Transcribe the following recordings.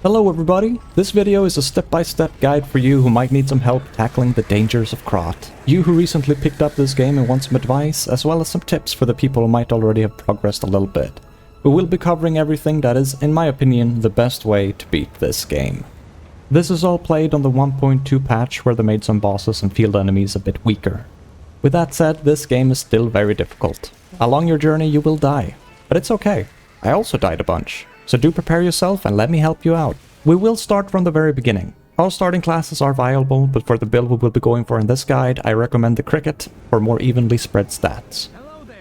Hello everybody, this video is a step-by-step guide for you who might need some help tackling the dangers of Krat. You who recently picked up this game and want some advice, as well as some tips for the people who might already have progressed a little bit. We will be covering everything that is, in my opinion, the best way to beat this game. This is all played on the 1.2 patch where they made some bosses and field enemies a bit weaker. With that said, this game is still very difficult. Along your journey you will die, but it's okay. I also died a bunch. So do prepare yourself and let me help you out. We will start from the very beginning. All starting classes are viable, but for the build we will be going for in this guide, I recommend the Cricket for more evenly spread stats.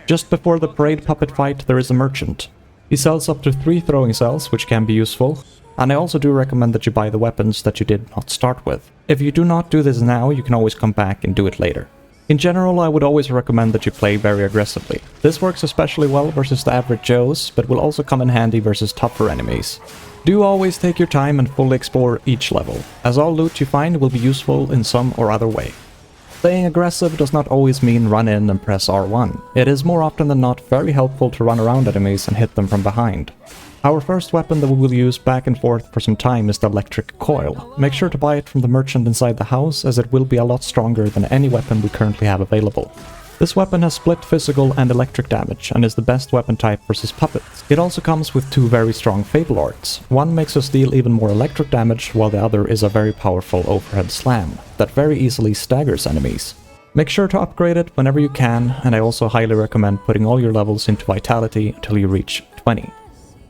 Just before the parade puppet fight there is a merchant. He sells up to 3 throwing cells, which can be useful, and I also do recommend that you buy the weapons that you did not start with. If you do not do this now, you can always come back and do it later. In general, I would always recommend that you play very aggressively. This works especially well versus the average Joes, but will also come in handy versus tougher enemies. Do always take your time and fully explore each level, as all loot you find will be useful in some or other way. Playing aggressive does not always mean run in and press R1. It is more often than not very helpful to run around enemies and hit them from behind. Our first weapon that we will use back and forth for some time is the electric coil. Make sure to buy it from the merchant inside the house, as it will be a lot stronger than any weapon we currently have available. This weapon has split physical and electric damage, and is the best weapon type versus puppets. It also comes with 2 very strong Fable Arts. One makes us deal even more electric damage, while the other is a very powerful overhead slam that very easily staggers enemies. Make sure to upgrade it whenever you can, and I also highly recommend putting all your levels into Vitality until you reach 20.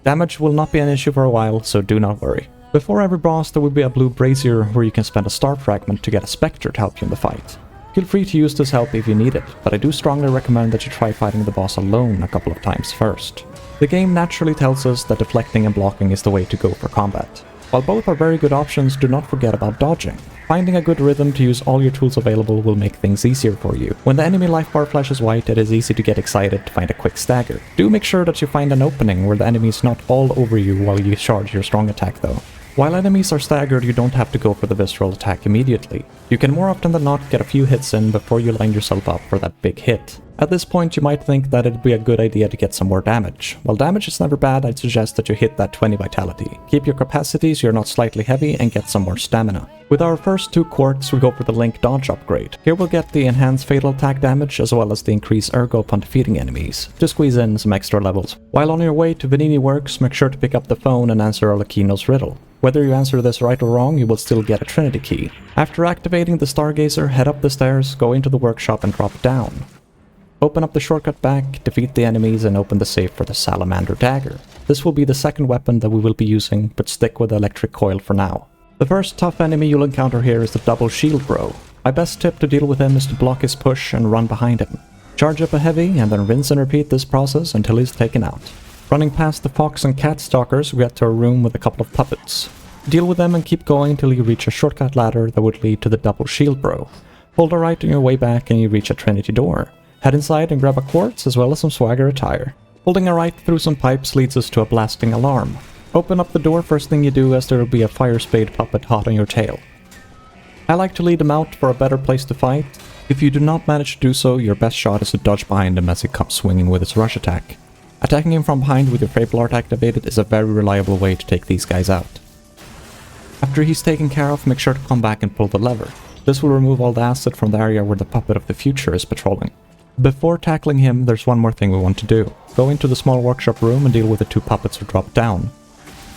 Damage will not be an issue for a while, so do not worry. Before every boss there will be a blue brazier where you can spend a star fragment to get a spectre to help you in the fight. Feel free to use this help if you need it, but I do strongly recommend that you try fighting the boss alone a couple of times first. The game naturally tells us that deflecting and blocking is the way to go for combat. While both are very good options, do not forget about dodging. Finding a good rhythm to use all your tools available will make things easier for you. When the enemy life bar flashes white, it is easy to get excited to find a quick stagger. Do make sure that you find an opening where the enemy is not all over you while you charge your strong attack though. While enemies are staggered, you don't have to go for the visceral attack immediately. You can more often than not get a few hits in before you line yourself up for that big hit. At this point you might think that it'd be a good idea to get some more damage. While damage is never bad, I'd suggest that you hit that 20 vitality. Keep your capacity so you're not slightly heavy and get some more stamina. With our first 2 quartz we go for the Link dodge upgrade. Here we'll get the enhanced fatal attack damage as well as the increased ergo upon defeating enemies, to squeeze in some extra levels. While on your way to Venigni Works, make sure to pick up the phone and answer Arlecchino's riddle. Whether you answer this right or wrong, you will still get a Trinity key. After activating the Stargazer, head up the stairs, go into the workshop and drop down. Open up the shortcut back, defeat the enemies and open the safe for the Salamander Dagger. This will be the second weapon that we will be using, but stick with the electric coil for now. The first tough enemy you'll encounter here is the Double Shield Bro. My best tip to deal with him is to block his push and run behind him. Charge up a heavy and then rinse and repeat this process until he's taken out. Running past the Fox and Cat Stalkers, we get to a room with a couple of puppets. Deal with them and keep going until you reach a shortcut ladder that would lead to the Double Shield Bro. Hold a right on your way back and you reach a Trinity door. Head inside and grab a quartz as well as some swagger attire. Holding a right through some pipes leads us to a blasting alarm. Open up the door first thing you do, as there will be a fire spade puppet hot on your tail. I like to lead them out for a better place to fight. If you do not manage to do so, your best shot is to dodge behind him as he comes swinging with his rush attack. Attacking him from behind with your Fable Art activated is a very reliable way to take these guys out. After he's taken care of, make sure to come back and pull the lever. This will remove all the acid from the area where the Puppet of the Future is patrolling. Before tackling him, there's one more thing we want to do. Go into the small workshop room and deal with the 2 puppets who drop down.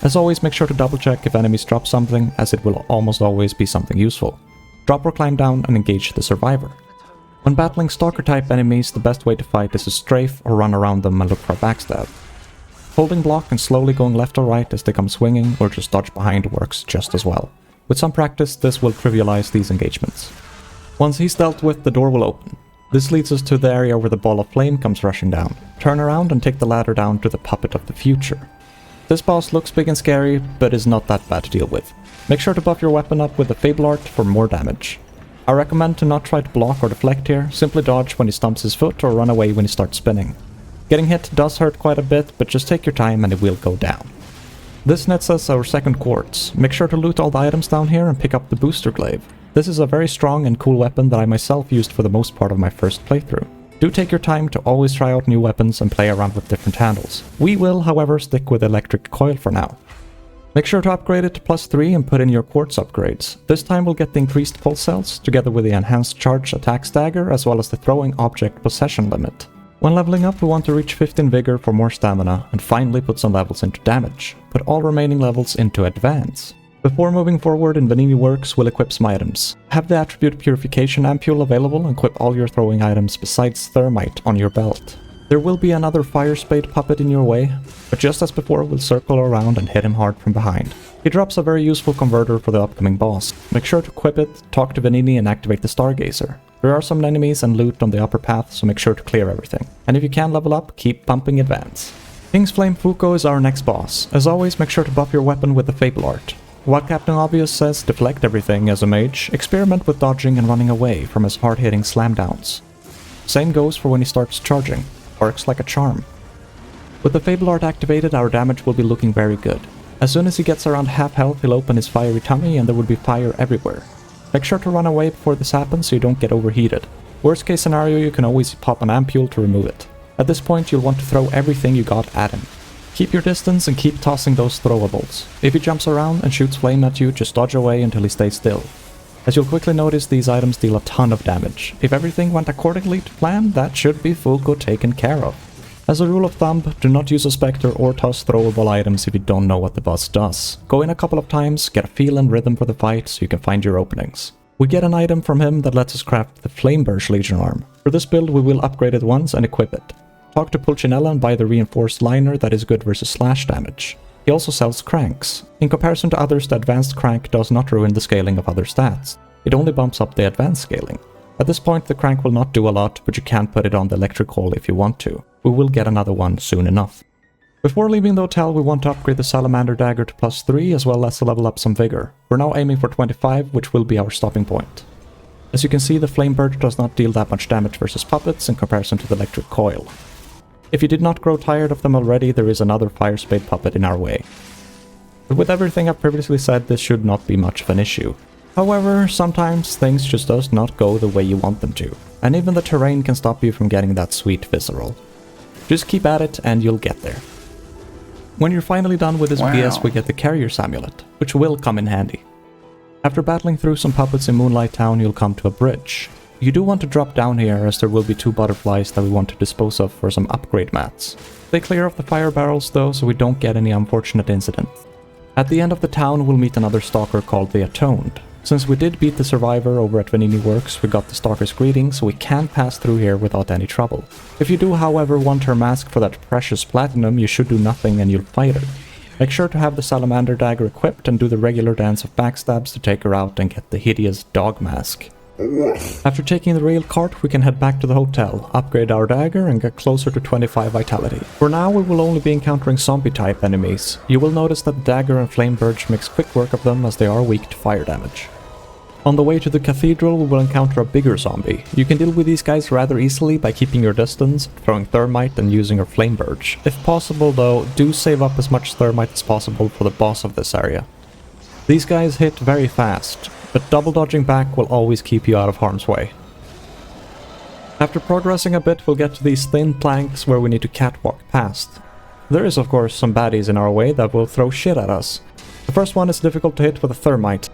As always, make sure to double check if enemies drop something, as it will almost always be something useful. Drop or climb down and engage the survivor. When battling stalker type enemies, the best way to fight is to strafe or run around them and look for a backstab. Holding block and slowly going left or right as they come swinging, or just dodge behind works just as well. With some practice, this will trivialize these engagements. Once he's dealt with, the door will open. This leads us to the area where the ball of flame comes rushing down. Turn around and take the ladder down to the Puppet of the Future. This boss looks big and scary, but is not that bad to deal with. Make sure to buff your weapon up with the Fable Art for more damage. I recommend to not try to block or deflect here, simply dodge when he stumps his foot or run away when he starts spinning. Getting hit does hurt quite a bit, but just take your time and it will go down. This nets us our second quartz. Make sure to loot all the items down here and pick up the Booster Glaive. This is a very strong and cool weapon that I myself used for the most part of my first playthrough. Do take your time to always try out new weapons and play around with different handles. We will, however, stick with electric coil for now. Make sure to upgrade it to +3 and put in your quartz upgrades. This time we'll get the increased pulse cells, together with the enhanced charge attack stagger, as well as the throwing object possession limit. When leveling up, we want to reach 15 vigor for more stamina, and finally put some levels into damage. Put all remaining levels into advance. Before moving forward in Venigni Works, we'll equip some items. Have the attribute Purification Ampule available and equip all your throwing items besides Thermite on your belt. There will be another Fire Spade puppet in your way, but just as before, we'll circle around and hit him hard from behind. He drops a very useful converter for the upcoming boss. Make sure to equip it, talk to Venigni and activate the Stargazer. There are some enemies and loot on the upper path, so make sure to clear everything. And if you can level up, keep pumping advance. King's Flame Fuko is our next boss. As always, make sure to buff your weapon with the Fable Art. While Captain Obvious says deflect everything as a mage, experiment with dodging and running away from his hard-hitting slam downs. Same goes for when he starts charging. Works like a charm. With the Fable Art activated, our damage will be looking very good. As soon as he gets around half health, he'll open his fiery tummy and there will be fire everywhere. Make sure to run away before this happens so you don't get overheated. Worst case scenario, you can always pop an ampule to remove it. At this point, you'll want to throw everything you got at him. Keep your distance and keep tossing those throwables. If he jumps around and shoots flame at you, just dodge away until he stays still. As you'll quickly notice, these items deal a ton of damage. If everything went accordingly to plan, that should be Fuko taken care of. As a rule of thumb, do not use a Spectre or toss throwable items if you don't know what the boss does. Go in a couple of times, get a feel and rhythm for the fight so you can find your openings. We get an item from him that lets us craft the Flameburst Legion arm. For this build, we will upgrade it once and equip it. Talk to Pulcinella and buy the reinforced liner that is good versus slash damage. He also sells cranks. In comparison to others, the advanced crank does not ruin the scaling of other stats. It only bumps up the advanced scaling. At this point, the crank will not do a lot, but you can put it on the electric hole if you want to. We will get another one soon enough. Before leaving the hotel, we want to upgrade the Salamander Dagger to +3 as well as to level up some vigor. We're now aiming for 25, which will be our stopping point. As you can see, the Flamebird does not deal that much damage versus puppets in comparison to the electric coil. If you did not grow tired of them already, there is another Fire Spade puppet in our way. But with everything I've previously said, this should not be much of an issue. However, sometimes things just does not go the way you want them to, and even the terrain can stop you from getting that sweet visceral. Just keep at it and you'll get there. When you're finally done with this BS, we get the Carrier's Amulet, which will come in handy. After battling through some puppets in Moonlight Town, you'll come to a bridge. You do want to drop down here, as there will be 2 butterflies that we want to dispose of for some upgrade mats. They clear off the fire barrels though, so we don't get any unfortunate incidents. At the end of the town, we'll meet another stalker called the Atoned. Since we did beat the survivor over at Venigni Works, we got the stalker's greeting, so we can pass through here without any trouble. If you do, however, want her mask for that precious platinum, you should do nothing and you'll fight her. Make sure to have the Salamander Dagger equipped and do the regular dance of backstabs to take her out and get the hideous dog mask. After taking the rail cart, we can head back to the hotel, upgrade our dagger and get closer to 25 vitality. For now, we will only be encountering zombie-type enemies. You will notice that the dagger and Flamebird makes quick work of them as they are weak to fire damage. On the way to the cathedral, we will encounter a bigger zombie. You can deal with these guys rather easily by keeping your distance, throwing thermite and using your Flamebird. If possible though, do save up as much thermite as possible for the boss of this area. These guys hit very fast, but double dodging back will always keep you out of harm's way. After progressing a bit, we'll get to these thin planks where we need to catwalk past. There is of course some baddies in our way that will throw shit at us. The first one is difficult to hit with a thermite.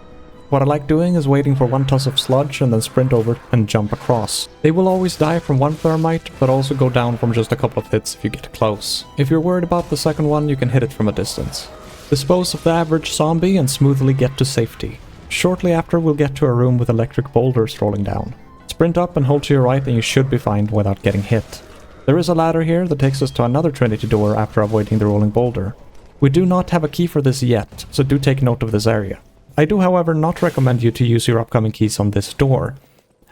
What I like doing is waiting for 1 toss of sludge and then sprint over and jump across. They will always die from 1 thermite, but also go down from just a couple of hits if you get close. If you're worried about the second one, you can hit it from a distance. Dispose of the average zombie and smoothly get to safety. Shortly after, we'll get to a room with electric boulders rolling down. Sprint up and hold to your right and you should be fine without getting hit. There is a ladder here that takes us to another Trinity door after avoiding the rolling boulder. We do not have a key for this yet, so do take note of this area. I do however not recommend you to use your upcoming keys on this door,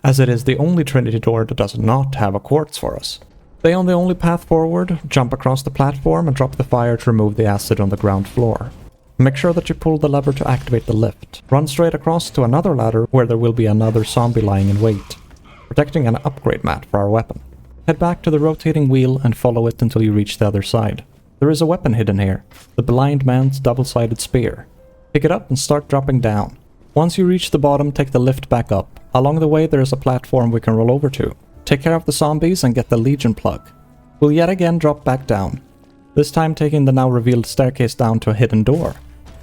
as it is the only Trinity door that does not have a quartz for us. Stay on the only path forward, jump across the platform and drop the fire to remove the acid on the ground floor. Make sure that you pull the lever to activate the lift. Run straight across to another ladder where there will be another zombie lying in wait, protecting an upgrade mat for our weapon. Head back to the rotating wheel and follow it until you reach the other side. There is a weapon hidden here, the Blind Man's double-sided spear. Pick it up and start dropping down. Once you reach the bottom, take the lift back up. Along the way there is a platform we can roll over to. Take care of the zombies and get the Legion plug. We'll yet again drop back down, this time taking the now revealed staircase down to a hidden door.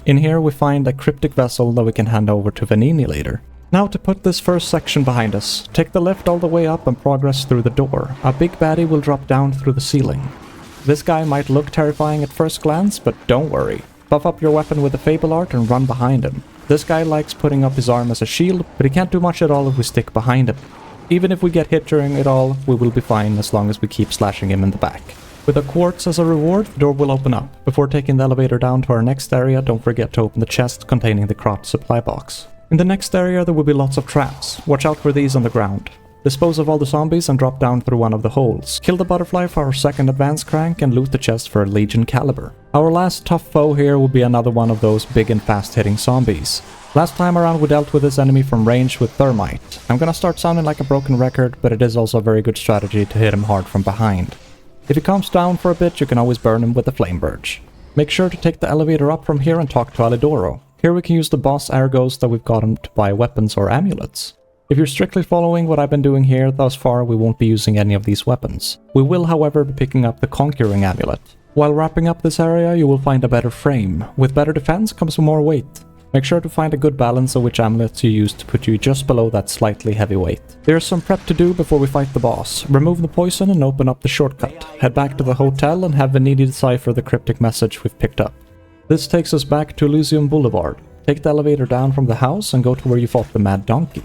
In here we find a cryptic vessel that we can hand over to Venini later. Now to put this first section behind us, take the lift all the way up and progress through the door. A big baddie will drop down through the ceiling. This guy might look terrifying at first glance, but don't worry. Buff up your weapon with the Fable Art and run behind him. This guy likes putting up his arm as a shield, but he can't do much at all if we stick behind him. Even if we get hit during it all, we will be fine as long as we keep slashing him in the back. With a quartz as a reward, the door will open up. Before taking the elevator down to our next area, don't forget to open the chest containing the Krot supply box. In the next area there will be lots of traps. Watch out for these on the ground. Dispose of all the zombies and drop down through one of the holes. Kill the butterfly for our second advance crank and loot the chest for a Legion caliber. Our last tough foe here will be another one of those big and fast hitting zombies. Last time around we dealt with this enemy from range with thermite. I'm gonna start sounding like a broken record, but it is also a very good strategy to hit him hard from behind. If he calms down for a bit, you can always burn him with the flame birch. Make sure to take the elevator up from here and talk to Alidoro. Here we can use the boss Argos that we've gotten to buy weapons or amulets. If you're strictly following what I've been doing here thus far, we won't be using any of these weapons. We will, however, be picking up the Conquering Amulet. While wrapping up this area, you will find a better frame. With better defense comes more weight. Make sure to find a good balance of which amulets you use to put you just below that slightly heavy weight. There's some prep to do before we fight the boss. Remove the poison and open up the shortcut. Head back to the hotel and have Venini decipher the cryptic message we've picked up. This takes us back to Elysium Boulevard. Take the elevator down from the house and go to where you fought the Mad Donkey.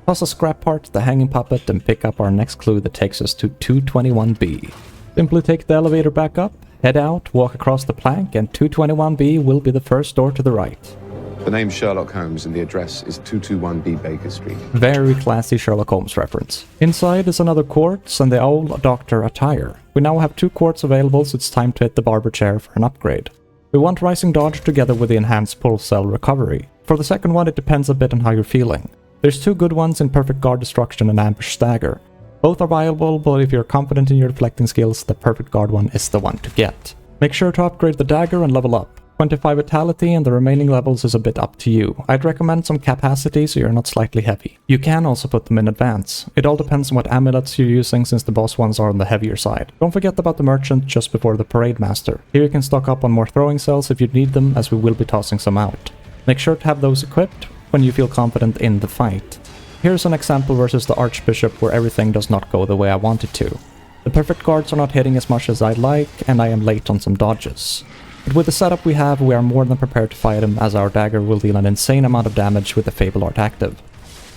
Toss a scrap part, the hanging puppet, and pick up our next clue that takes us to 221B. Simply take the elevator back up, head out, walk across the plank, and 221B will be the first door to the right. The name's Sherlock Holmes and the address is 221B Baker Street. Very classy Sherlock Holmes reference. Inside is another quartz and the old doctor attire. We now have 2 quartz available, so it's time to hit the barber chair for an upgrade. We want Rising Dodge together with the enhanced pull cell recovery. For the second one, it depends a bit on how you're feeling. There's 2 good ones in Perfect Guard Destruction and Ambush Stagger. Both are viable, but if you're confident in your deflecting skills, the Perfect Guard one is the one to get. Make sure to upgrade the dagger and level up. 25 vitality and the remaining levels is a bit up to you. I'd recommend some capacity so you're not slightly heavy. You can also put them in advance. It all depends on what amulets you're using since the boss ones are on the heavier side. Don't forget about the merchant just before the parade master. Here you can stock up on more throwing cells if you need them, as we will be tossing some out. Make sure to have those equipped when you feel confident in the fight. Here's an example versus the Archbishop where everything does not go the way I want it to. The Perfect Guards are not hitting as much as I'd like, and I am late on some dodges. But with the setup we have, we are more than prepared to fight him, as our dagger will deal an insane amount of damage with the Fable Art active.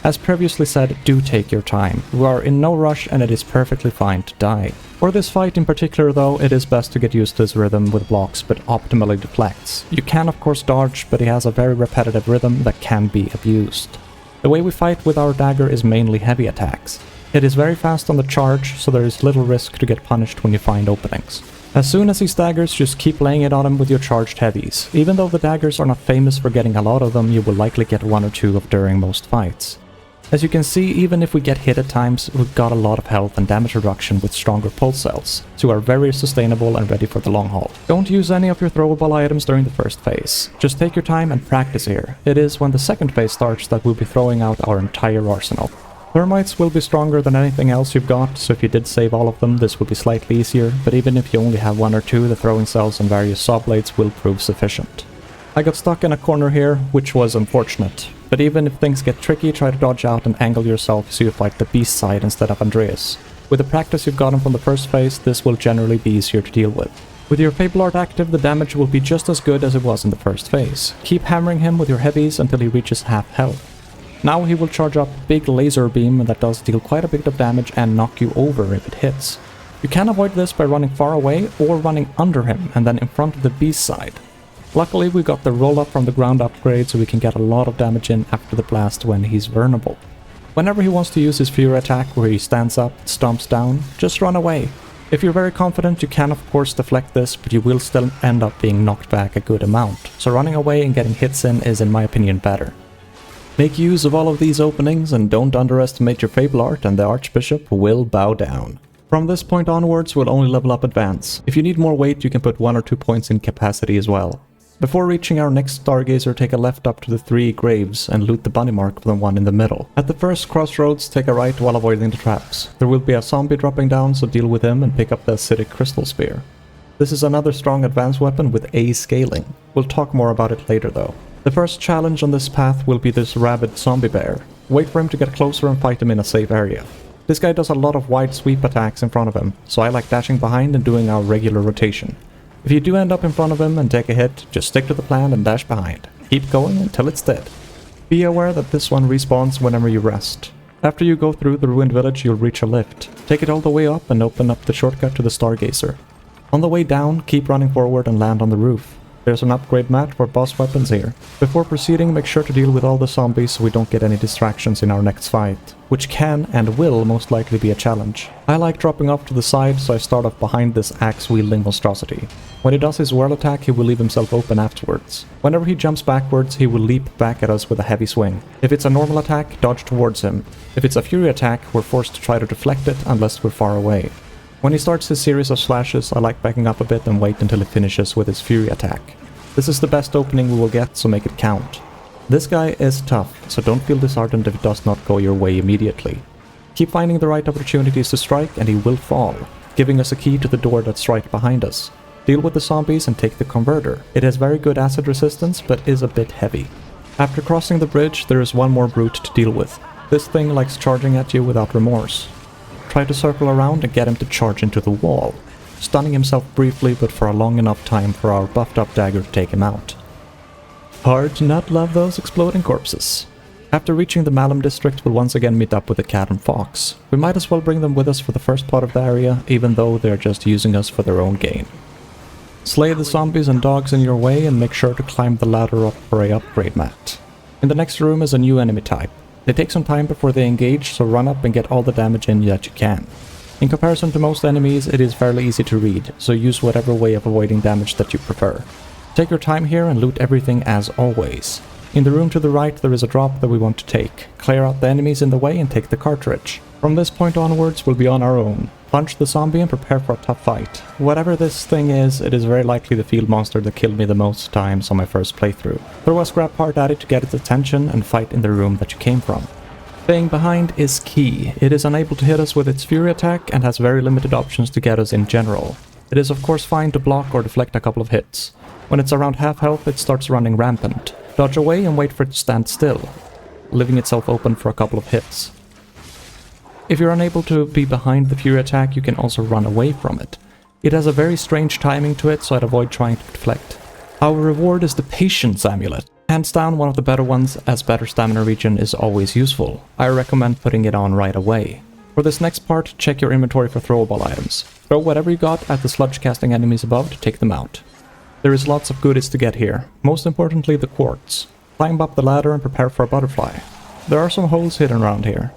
As previously said, do take your time. We are in no rush and it is perfectly fine to die. For this fight in particular though, it is best to get used to his rhythm with blocks but optimally deflects. You can of course dodge, but he has a very repetitive rhythm that can be abused. The way we fight with our dagger is mainly heavy attacks. It is very fast on the charge, so there is little risk to get punished when you find openings. As soon as he staggers, just keep laying it on him with your charged heavies. Even though the daggers are not famous for getting a lot of them, you will likely get 1 or 2 of during most fights. As you can see, even if we get hit at times, we've got a lot of health and damage reduction with stronger pulse cells, so we are very sustainable and ready for the long haul. Don't use any of your throwable items during the first phase. Just take your time and practice here. It is when the second phase starts that we'll be throwing out our entire arsenal. Thermites will be stronger than anything else you've got, so if you did save all of them, this will be slightly easier, but even if you only have 1 or 2, the throwing cells and various saw blades will prove sufficient. I got stuck in a corner here, which was unfortunate, but even if things get tricky, try to dodge out and angle yourself so you fight the beast side instead of Andreas. With the practice you've gotten from the first phase, this will generally be easier to deal with. With your Fable Art active, the damage will be just as good as it was in the first phase. Keep hammering him with your heavies until he reaches half health. Now he will charge up big laser beam that does deal quite a bit of damage and knock you over if it hits. You can avoid this by running far away or running under him and then in front of the beast side. Luckily we got the roll up from the ground upgrade so we can get a lot of damage in after the blast when he's vulnerable. Whenever he wants to use his Fury attack where he stands up and stomps down, just run away. If you're very confident you can of course deflect this, but you will still end up being knocked back a good amount, so running away and getting hits in is in my opinion better. Make use of all of these openings and don't underestimate your Fable Art and the Archbishop will bow down. From this point onwards we'll only level up advance. If you need more weight you can put 1 or 2 points in capacity as well. Before reaching our next Stargazer, take a left up to the 3 graves and loot the bunny mark for the one in the middle. At the first crossroads, take a right while avoiding the traps. There will be a zombie dropping down, so deal with him and pick up the acidic crystal spear. This is another strong advanced weapon with A scaling. We'll talk more about it later though. The first challenge on this path will be this rabid zombie bear. Wait for him to get closer and fight him in a safe area. This guy does a lot of wide sweep attacks in front of him, so I like dashing behind and doing our regular rotation. If you do end up in front of him and take a hit, just stick to the plan and dash behind. Keep going until it's dead. Be aware that this one respawns whenever you rest. After you go through the ruined village, you'll reach a lift. Take it all the way up and open up the shortcut to the Stargazer. On the way down, keep running forward and land on the roof. There's an upgrade mat for boss weapons here. Before proceeding, make sure to deal with all the zombies so we don't get any distractions in our next fight, which can and will most likely be a challenge. I like dropping off to the side, so I start off behind this axe-wielding monstrosity. When he does his whirl attack, he will leave himself open afterwards. Whenever he jumps backwards, he will leap back at us with a heavy swing. If it's a normal attack, dodge towards him. If it's a fury attack, we're forced to try to deflect it unless we're far away. When he starts his series of slashes, I like backing up a bit and wait until he finishes with his fury attack. This is the best opening we will get, so make it count. This guy is tough, so don't feel disheartened if it does not go your way immediately. Keep finding the right opportunities to strike and he will fall, giving us a key to the door that's right behind us. Deal with the zombies and take the converter. It has very good acid resistance, but is a bit heavy. After crossing the bridge, there is one more brute to deal with. This thing likes charging at you without remorse. Try to circle around and get him to charge into the wall, stunning himself briefly but for a long enough time for our buffed up dagger to take him out. Hard to not love those exploding corpses. After reaching the Malum district, we'll once again meet up with the cat and fox. We might as well bring them with us for the first part of the area, even though they're just using us for their own gain. Slay the zombies and dogs in your way and make sure to climb the ladder up for a upgrade mat. In the next room is a new enemy type. They take some time before they engage, so run up and get all the damage in that you can. In comparison to most enemies, it is fairly easy to read, so use whatever way of avoiding damage that you prefer. Take your time here and loot everything as always. In the room to the right there is a drop that we want to take. Clear out the enemies in the way and take the cartridge. From this point onwards we'll be on our own. Punch the zombie and prepare for a tough fight. Whatever this thing is, it is very likely the field monster that killed me the most times on my first playthrough. Throw a scrap part at it to get its attention and fight in the room that you came from. Staying behind is key. It is unable to hit us with its fury attack and has very limited options to get us in general. It is of course fine to block or deflect a couple of hits. When it's around half health it starts running rampant. Dodge away and wait for it to stand still, leaving itself open for a couple of hits. If you're unable to be behind the fury attack, you can also run away from it. It has a very strange timing to it, so I'd avoid trying to deflect. Our reward is the Patience Amulet. Hands down one of the better ones, as better stamina regen is always useful. I recommend putting it on right away. For this next part, check your inventory for throwable items. Throw whatever you got at the sludge casting enemies above to take them out. There is lots of goodies to get here, most importantly the quartz. Climb up the ladder and prepare for a butterfly. There are some holes hidden around here.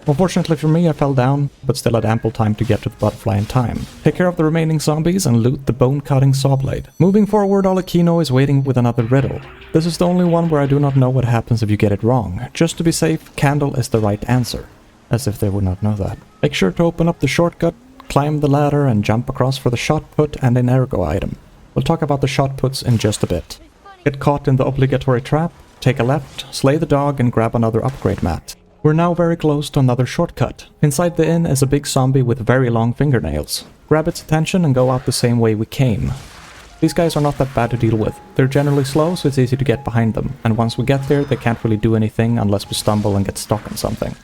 Unfortunately for me I fell down, but still had ample time to get to the butterfly in time. Take care of the remaining zombies and loot the bone-cutting saw blade. Moving forward, Olekino is waiting with another riddle. This is the only one where I do not know what happens if you get it wrong. Just to be safe, candle is the right answer. As if they would not know that. Make sure to open up the shortcut, climb the ladder and jump across for the shot put and an ergo item. We'll talk about the shot puts in just a bit. Get caught in the obligatory trap, take a left, slay the dog and grab another upgrade mat. We're now very close to another shortcut. Inside the inn is a big zombie with very long fingernails. Grab its attention and go out the same way we came. These guys are not that bad to deal with. They're generally slow, so it's easy to get behind them, and once we get there they can't really do anything unless we stumble and get stuck on something.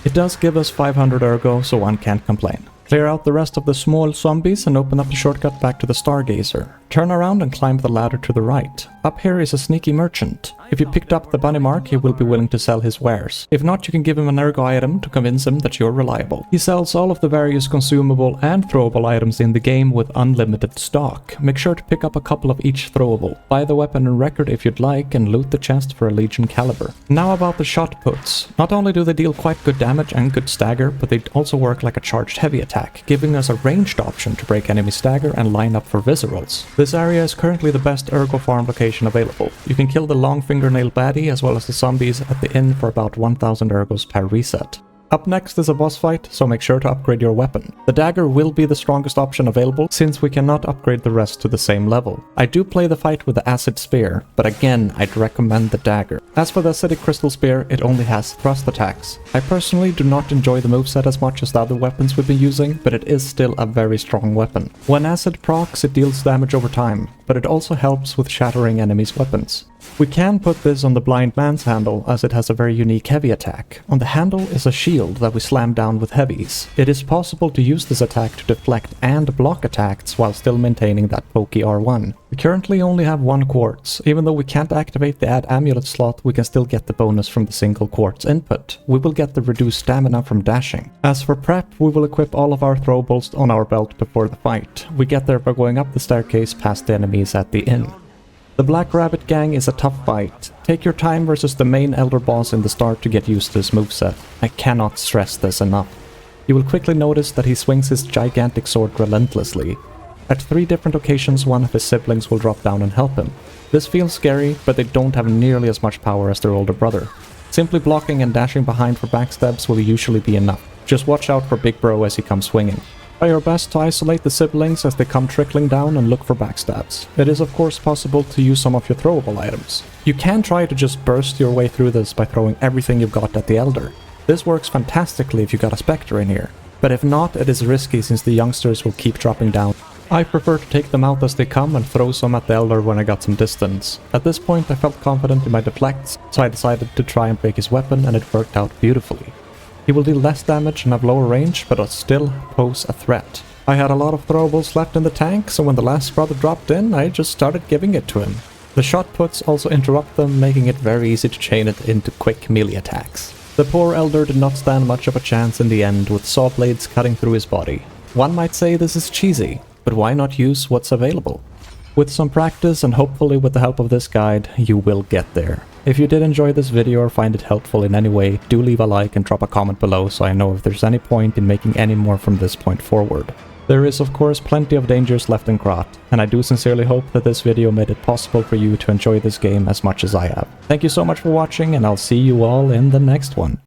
It does give us 500 ergo, so one can't complain. Clear out the rest of the small zombies and open up the shortcut back to the Stargazer. Turn around and climb the ladder to the right. Up here is a sneaky merchant. If you picked up the bunny mark, he will be willing to sell his wares. If not, you can give him an ergo item to convince him that you're reliable. He sells all of the various consumable and throwable items in the game with unlimited stock. Make sure to pick up a couple of each throwable. Buy the weapon and record if you'd like and loot the chest for a Legion caliber. Now about the shot puts. Not only do they deal quite good damage and good stagger, but they also work like a charged heavy attack, giving us a ranged option to break enemy stagger and line up for viscerals. This area is currently the best ergo farm location available. You can kill the long fingernail baddie as well as the zombies at the inn for about 1000 ergos per reset. Up next is a boss fight, so make sure to upgrade your weapon. The dagger will be the strongest option available, since we cannot upgrade the rest to the same level. I do play the fight with the acid spear, but again, I'd recommend the dagger. As for the acidic crystal spear, it only has thrust attacks. I personally do not enjoy the moveset as much as the other weapons we've been using, but it is still a very strong weapon. When acid procs, it deals damage over time, but it also helps with shattering enemies' weapons. We can put this on the blind man's handle, as it has a very unique heavy attack. On the handle is a shield that we slam down with heavies. It is possible to use this attack to deflect and block attacks while still maintaining that pokey R1. We currently only have 1 quartz. Even though we can't activate the add amulet slot, we can still get the bonus from the single quartz input. We will get the reduced stamina from dashing. As for prep, we will equip all of our throwables on our belt before the fight. We get there by going up the staircase past the enemies at the inn. The Black Rabbit Gang is a tough fight. Take your time versus the main Elder boss in the start to get used to this moveset. I cannot stress this enough. You will quickly notice that he swings his gigantic sword relentlessly. At 3 different occasions, one of his siblings will drop down and help him. This feels scary, but they don't have nearly as much power as their older brother. Simply blocking and dashing behind for backstabs will usually be enough. Just watch out for Big Bro as he comes swinging. Try your best to isolate the siblings as they come trickling down and look for backstabs. It is of course possible to use some of your throwable items. You can try to just burst your way through this by throwing everything you've got at the Elder. This works fantastically if you got a Spectre in here. But if not, it is risky since the youngsters will keep dropping down. I prefer to take them out as they come and throw some at the Elder when I got some distance. At this point I felt confident in my deflects, so I decided to try and break his weapon, and it worked out beautifully. He will deal less damage and have lower range, but will still pose a threat. I had a lot of throwables left in the tank, so when the last brother dropped in, I just started giving it to him. The shot puts also interrupt them, making it very easy to chain it into quick melee attacks. The poor Elder did not stand much of a chance in the end, with saw blades cutting through his body. One might say this is cheesy, but why not use what's available? With some practice and hopefully with the help of this guide, you will get there. If you did enjoy this video or find it helpful in any way, do leave a like and drop a comment below so I know if there's any point in making any more from this point forward. There is of course plenty of dangers left in Krat, and I do sincerely hope that this video made it possible for you to enjoy this game as much as I have. Thank you so much for watching, and I'll see you all in the next one.